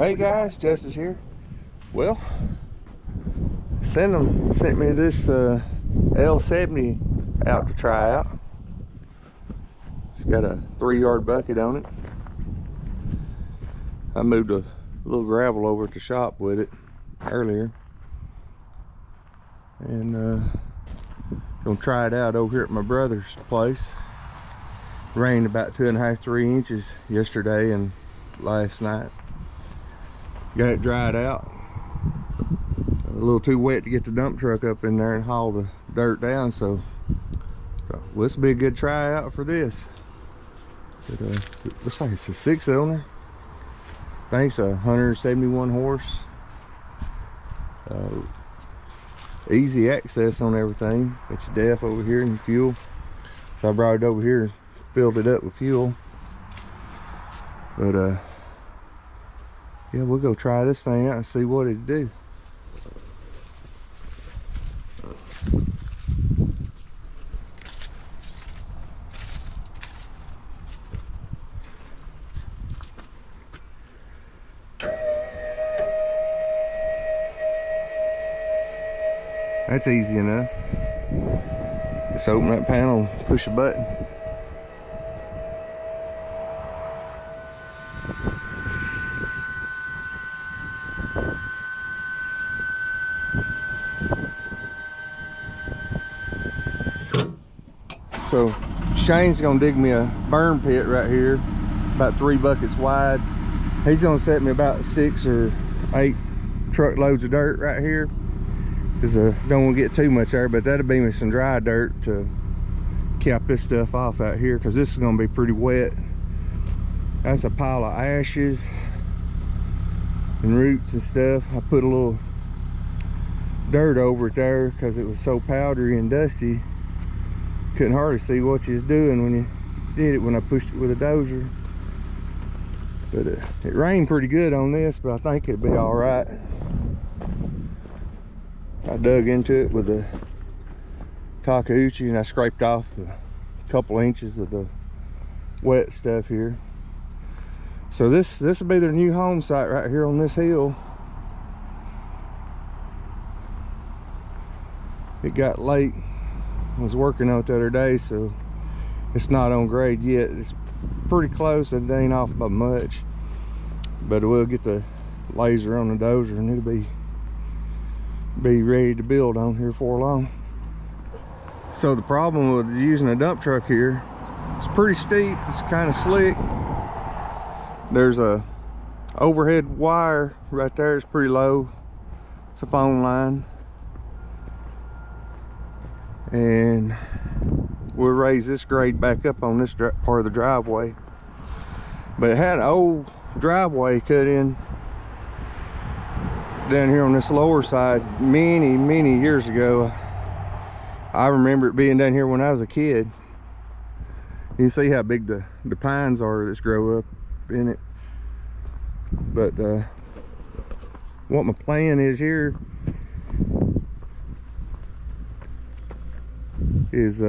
Hey guys, Justice here. Well, sent me this L70 out to try out. It's got a 3-yard bucket on it. I moved a little gravel over at the shop with it earlier, and gonna try it out over here at my brother's place. Rained about 2.5 to 3 inches yesterday and last night. Got it dried out. A little too wet to get the dump truck up in there and haul the dirt down, so well, this will be a good try out for this. But, it looks like it's a 6-cylinder. I think it's 171 horse. Easy access on everything. Got your def over here and your fuel. So I brought it over here and filled it up with fuel. But yeah, we'll go try this thing out and see what it'd do. That's easy enough. Just open that panel and push a button. So Shane's gonna dig me a burn pit right here, about 3 buckets wide. He's gonna set me about 6 or 8 truckloads of dirt right here. Cause don't want to get too much there, but that'll be me some dry dirt to cap this stuff off out here, because this is gonna be pretty wet. That's a pile of ashes and roots and stuff. I put a little dirt over it there because it was so powdery and dusty. Couldn't hardly see what you was doing when you did it, when I pushed it with a dozer. But it rained pretty good on this, but I think it'll be all right. I dug into it with a Takauchi and I scraped off a couple inches of the wet stuff here. So this will be their new home site right here on this hill. It got late. I was working on it the other day, so it's not on grade yet. It's pretty close and it ain't off by much. But we'll get the laser on the dozer and it'll be ready to build on here for long. So the problem with using a dump truck here, it's pretty steep, it's kind of slick. There's a overhead wire right there, it's pretty low. It's a phone line. And we'll raise this grade back up on this part of the driveway. But it had an old driveway cut in down here on this lower side many years ago. I remember it being down here when I was a kid. You can see how big the pines are that's grow up in it. But what my plan is here is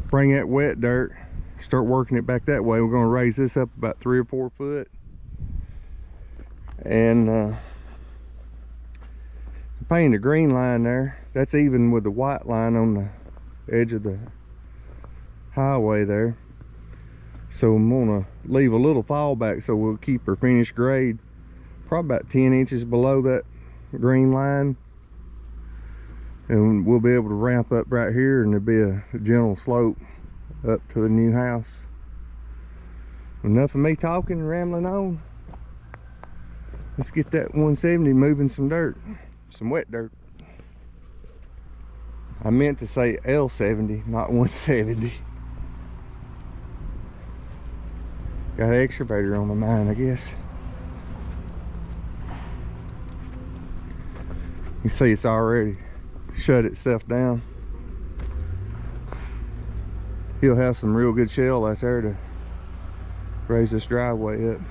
bring that wet dirt, start working it back that way. We're going to raise this up about 3 or 4 foot, and paint a green line there. That's even with the white line on the edge of the highway there. So I'm gonna leave a little fallback so we'll keep our finished grade probably about 10 inches below that green line, and we'll be able to ramp up right here and there'll be a gentle slope up to the new house. Enough of me talking and rambling on. Let's get that 170 moving some dirt. Some wet dirt. I meant to say L70, not 170. Got an excavator on my mind, I guess. You see it's already shut itself down. He'll have some real good shell out there to raise this driveway up.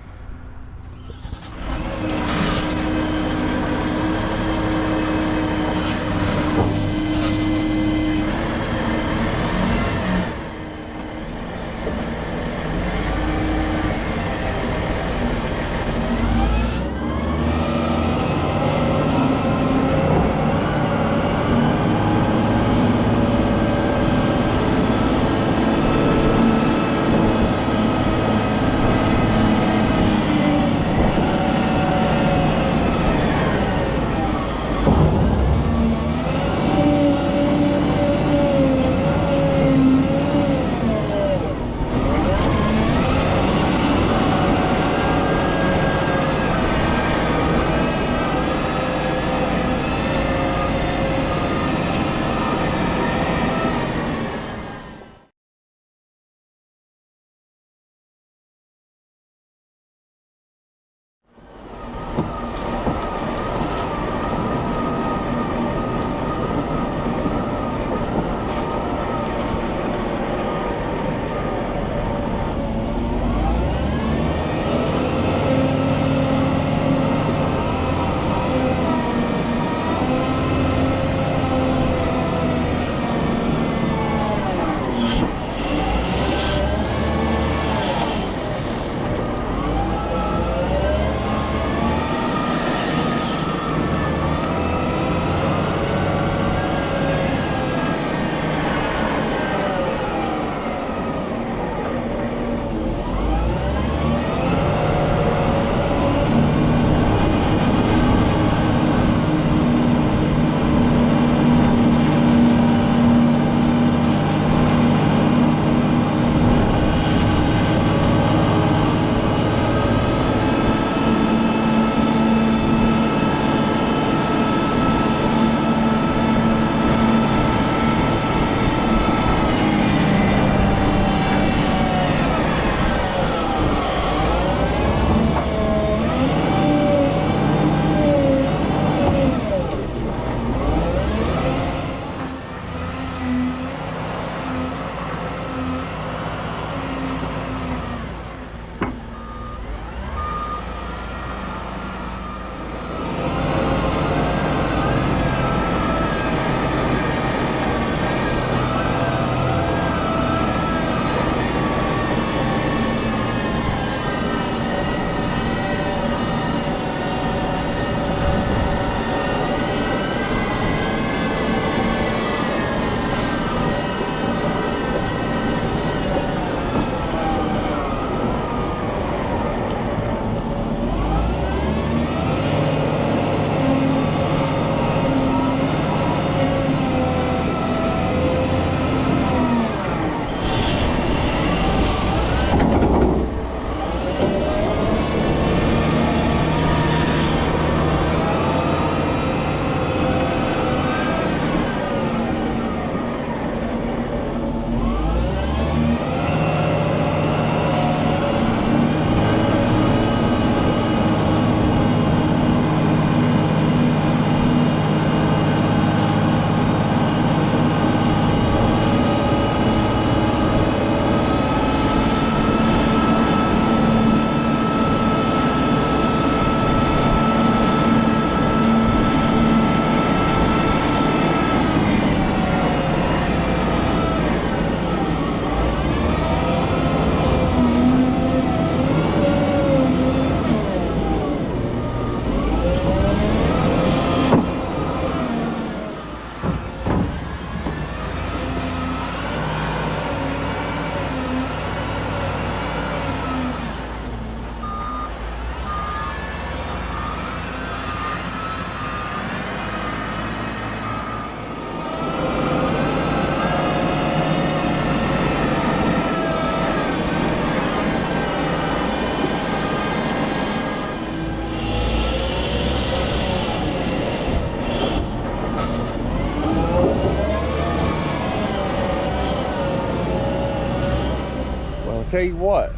tell you what,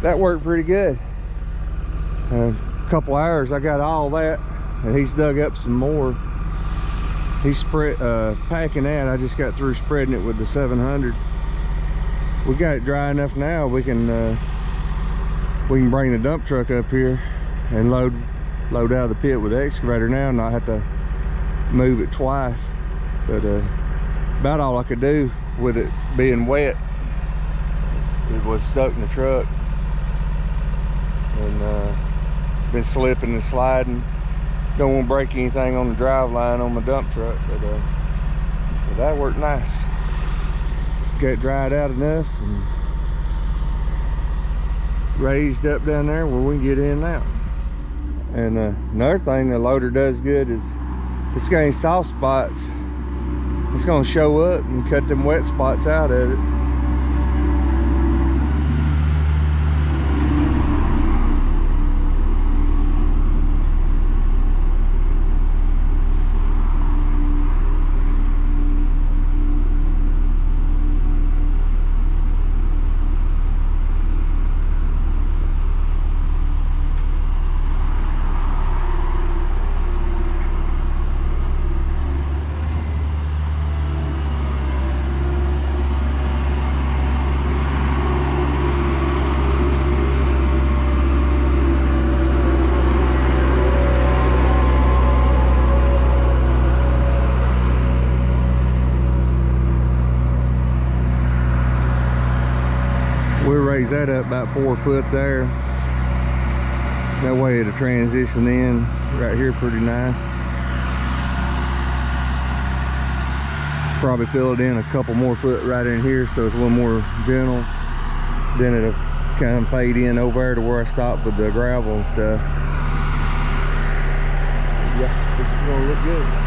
that worked pretty good. A couple hours I got all that, and he's dug up some more. He's spread packing that. I just got through spreading it with the 700. We got it dry enough now. We can bring the dump truck up here and load out of the pit with the excavator now, and not have to move it twice. But about all I could do with it being wet, it was stuck in the truck, and been slipping and sliding. Don't want to break anything on the drive line on my dump truck, but that worked nice. Got it dried out enough and raised up down there where we can get in and out. And another thing the loader does good is if it's got any soft spots, it's going to show up and cut them wet spots out of it. We'll raise that up about 4 foot there. That way it'll transition in right here pretty nice. Probably fill it in a couple more foot right in here so it's a little more gentle. Then it'll kind of fade in over there to where I stopped with the gravel and stuff. Yeah, this is gonna look good.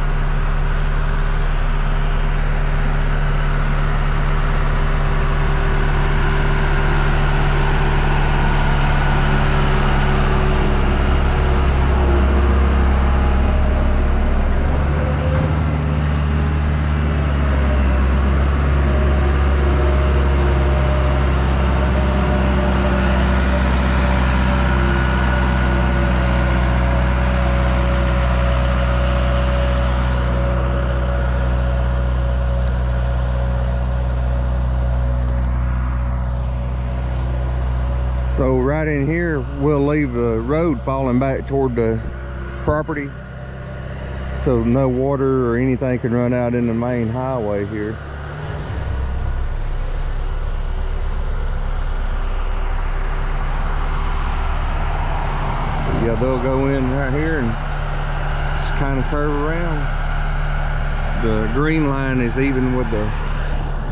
So right in here, we'll leave the road falling back toward the property, so no water or anything can run out in the main highway here. Yeah, they'll go in right here and just kind of curve around. The green line is even with the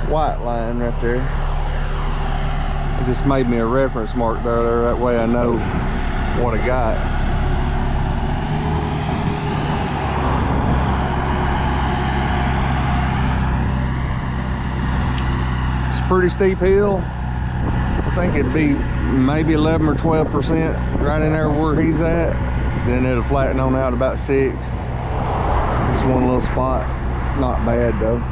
white line right there. It just made me a reference mark there, that way I know what I got. It's a pretty steep hill. I think it'd be maybe 11 or 12% right in there where he's at. Then it'll flatten on out about 6. Just one little spot. Not bad though.